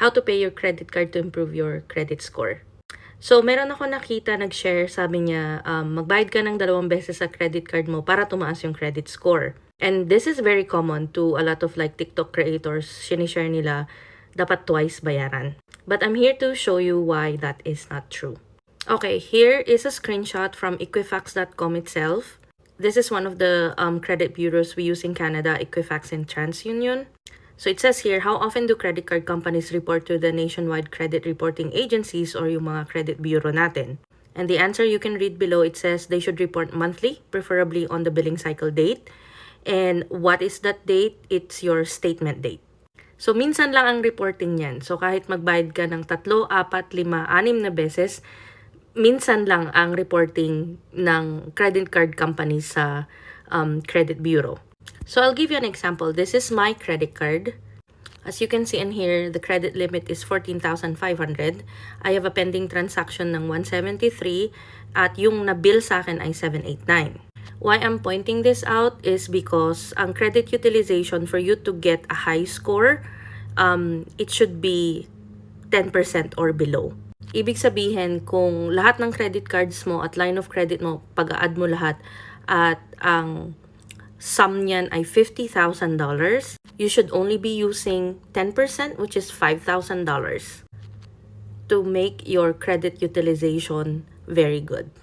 how to pay your credit card to improve your credit score. So, meron ako nakita nag-share, sabi niya, magbayad ka ng 2 beses sa credit card mo para tumaas yung credit score. And this is very common to a lot of like TikTok creators. Sinishare nila, dapat twice bayaran. But I'm here to show you why that is not true. Okay, here is a screenshot from Equifax.com itself. This is one of the credit bureaus we use in Canada, Equifax and TransUnion. So it says here, how often do credit card companies report to the nationwide credit reporting agencies or yung mga credit bureau natin? And the answer you can read below, it says they should report monthly, preferably on the billing cycle date. And what is that date? It's your statement date. So minsan lang ang reporting niyan. So kahit magbayad ka ng 3, 4, 5, 6 na beses, minsan lang ang reporting ng credit card company sa credit bureau. So I'll give you an example. This is my credit card. As you can see in here, the credit limit is 14,500. I have a pending transaction ng 173 at yung na-bill sa akin ay 789. Why I'm pointing this out is because ang credit utilization for you to get a high score, it should be 10% or below. Ibig sabihin, kung lahat ng credit cards mo at line of credit mo, pag-add mo lahat at ang sum niyan ay $50,000, you should only be using 10%, which is $5,000, to make your credit utilization very good.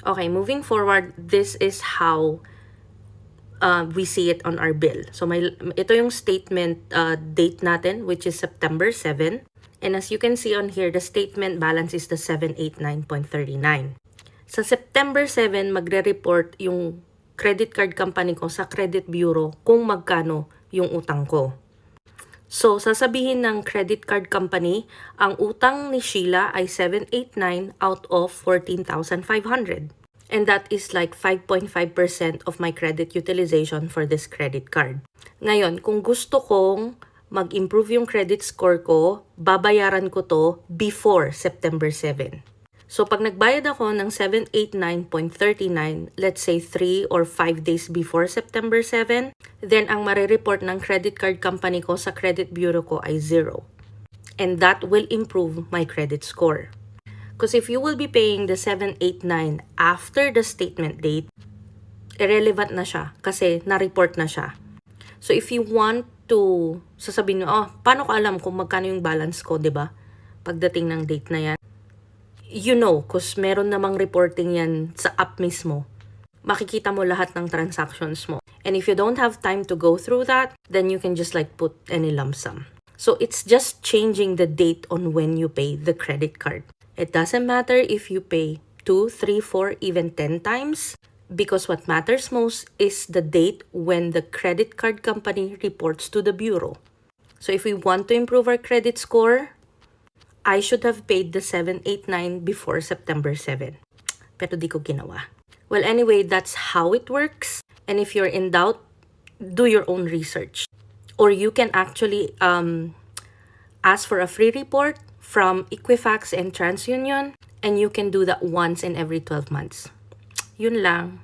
Okay, moving forward, this is how we see it on our bill. So ito yung statement date natin, which is September 7. And as you can see on here, the statement balance is the 789.39. Sa September 7, magre-report yung credit card company ko sa credit bureau kung magkano yung utang ko. So, sasabihin ng credit card company, ang utang ni Sheila ay 789 out of 14,500. And that is like 5.5% of my credit utilization for this credit card. Ngayon, kung gusto kong mag-improve yung credit score ko, babayaran ko to before September 7. So, pag nagbayad ako ng 789.39, let's say 3 or 5 days before September 7, then ang marireport ng credit card company ko sa credit bureau ko ay 0. And that will improve my credit score. Because if you will be paying the 789 after the statement date, irrelevant na siya kasi na-report na siya. So, if you want to, sasabihin nyo, paano ko alam kung magkano yung balance ko, di ba? Pagdating ng date na yan. You know, because meron namang reporting yan sa app mismo. Makikita mo lahat ng transactions mo. And if you don't have time to go through that, then you can just like put any lump sum. So it's just changing the date on when you pay the credit card. It doesn't matter if you pay 2, 3, 4, even 10 times. Because what matters most is the date when the credit card company reports to the bureau. So if we want to improve our credit score, I should have paid the 789 before September 7. Pero di ko ginawa. Well, anyway, that's how it works. And if you're in doubt, do your own research. Or you can actually ask for a free report from Equifax and TransUnion. And you can do that once in every 12 months. Yun lang.